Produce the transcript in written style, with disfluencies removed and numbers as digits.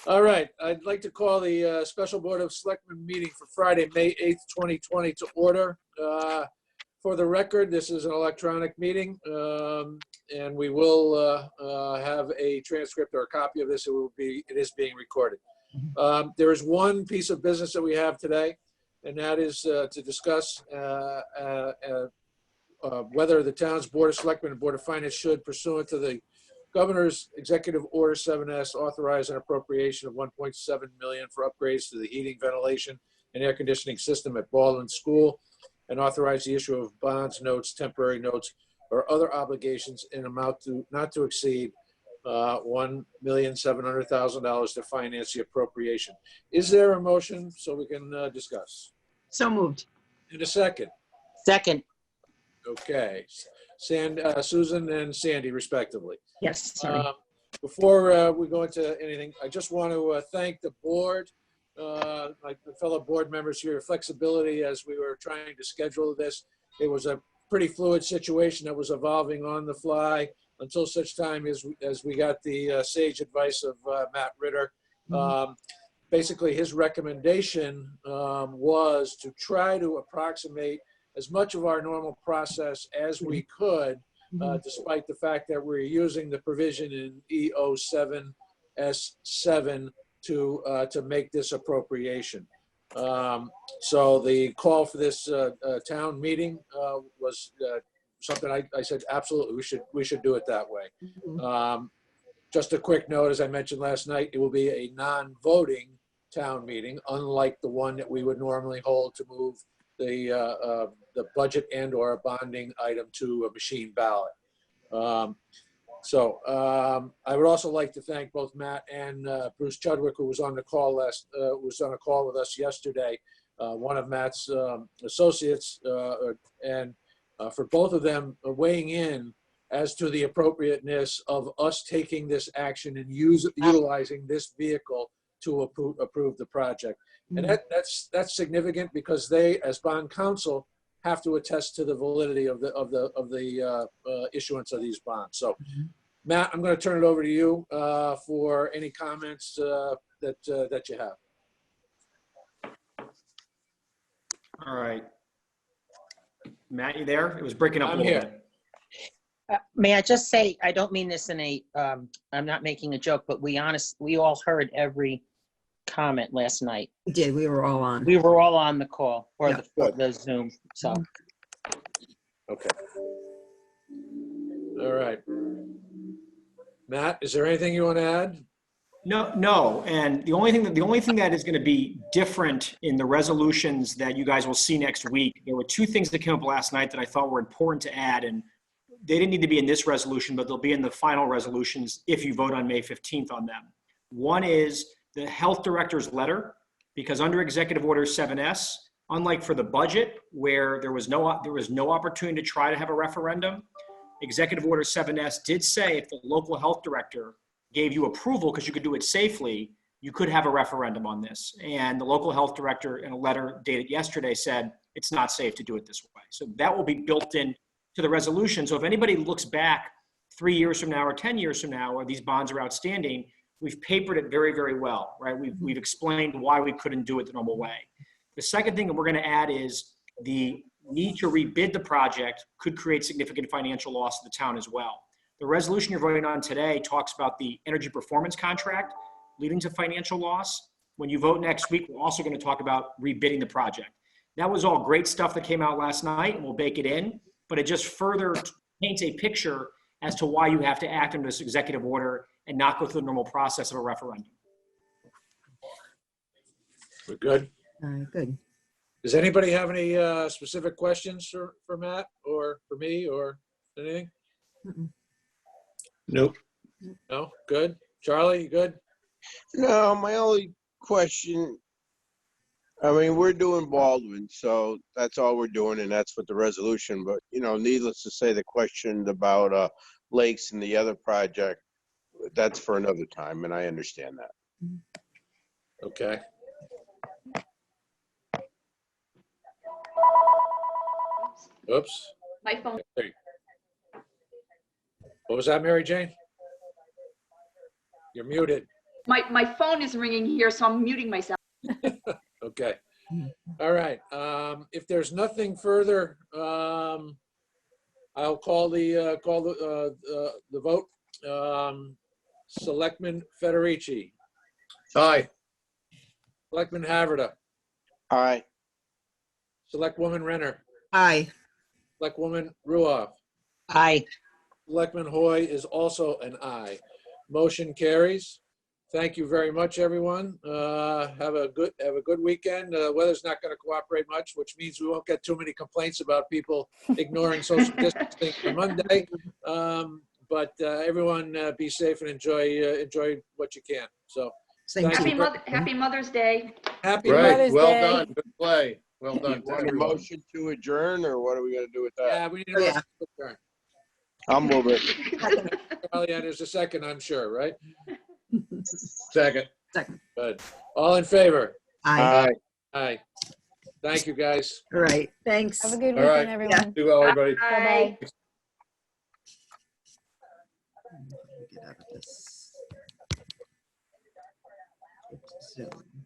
All right, I'd like to call the special Board of Selectmen meeting for Friday, May 8th, 2020 to order. For the record, this is an electronic meeting, and we will have a transcript or a copy of this. It is being recorded. There is one piece of business that we have today, and that is to discuss whether the town's Board of Selectmen and Board of Finance should, pursuant to the Governor's Executive Order 7S, authorize an appropriation of $1.7 million for upgrades to the heating, ventilation, and air conditioning system at Baldwin School, and authorize the issue of bonds, notes, temporary notes, or other obligations in amount not to exceed $1,700,000 to finance the appropriation. Is there a motion so we can discuss? So moved. In a second. Second. Okay. Susan and Sandy, respectively. Yes. Sorry. Before we go into anything, I just want to thank the board, my fellow board members, for your flexibility as we were trying to schedule this. It was a pretty fluid situation that was evolving on the fly until such time as we got the sage advice of Matt Ritter. Basically, his recommendation was to try to approximate as much of our normal process as we could, despite the fact that we're using the provision in E07S7 to make this appropriation. So the call for this town meeting was something I said, absolutely, we should do it that way. Just a quick note, as I mentioned last night, it will be a non-voting town meeting, unlike the one that we would normally hold to move the budget and or a bonding item to a machine ballot. I would also like to thank both Matt and Bruce Chudwick, who was on the call with us yesterday, one of Matt's associates, and for both of them weighing in as to the appropriateness of us taking this action and utilizing this vehicle to approve the project. And that's significant because they, as bond counsel, have to attest to the validity of the issuance of these bonds. So, Matt, I'm going to turn it over to you for any comments that you have. All right, Matt, you there? It was breaking up a little bit. May I just say, I don't mean this in a, I'm not making a joke, but we all heard every comment last night. We did. We were all on. We were all on the call or Yeah. the Zoom. So. Okay. All right. Matt, is there anything you want to add? No. And the only thing that is going to be different in the resolutions that you guys will see next week, there were two things that came up last night that I thought were important to add, and they didn't need to be in this resolution, but they'll be in the final resolutions if you vote on May 15th on them. One is the health director's letter, because under Executive Order 7S, unlike for the budget where there was no opportunity to try to have a referendum, Executive Order 7S did say if the local health director gave you approval because you could do it safely, you could have a referendum on this. And the local health director, in a letter dated yesterday, said it's not safe to do it this way. So that will be built in to the resolution. So if anybody looks back 3 years from now or 10 years from now, or these bonds are outstanding, we've papered it very, very well, right? We've explained why we couldn't do it the normal way. The second thing that we're going to add is the need to rebid the project could create significant financial loss to the town as well. The resolution you're voting on today talks about the energy performance contract leading to financial loss. When you vote next week, we're also going to talk about rebidding the project. That was all great stuff that came out last night, and we'll bake it in, but it just further paints a picture as to why you have to act under this executive order and not go through the normal process of a referendum. We're good. Good. Does anybody have any specific questions for Matt or for me or anything? Nope. No? Good. Charlie, you good? No, my only question, I mean, we're doing Baldwin, so that's all we're doing, and that's what the resolution, but, you know, needless to say, the question about lakes and the other project, that's for another time, and I understand that. Okay. Oops. My phone. Hey. What was that, Mary Jane? You're muted. My phone is ringing here, so I'm muting myself. Okay. All right. If there's nothing further, I'll call the vote. Selectman Federici, Aye. Selectman Haverda, All right. Selectwoman Renner, Aye. Selectwoman Ruoff, Aye. Selectman Hoy is also an aye. Motion carries. Thank you very much, everyone. Have a good weekend. Weather's not going to cooperate much, which means we won't get too many complaints about people ignoring social distancing for Monday. But everyone be safe and enjoy what you can. So Same Thank to you. you. Happy Mother's Day. happy Right, Mother's well Day. done, good play. Well You done to want a everyone. motion to adjourn, or what are we gonna do with that? Yeah, we need a Oh, yeah. motion to adjourn. I'll move it. Oh, yeah, there's a second, I'm sure, right? Second. Second. Good. All in favor? Aye. Aye. Aye. Thank you, guys. All right. Thanks. Have a good All right. weekend, everyone. Do well, everybody. Bye-bye. Get out of this. Zoom.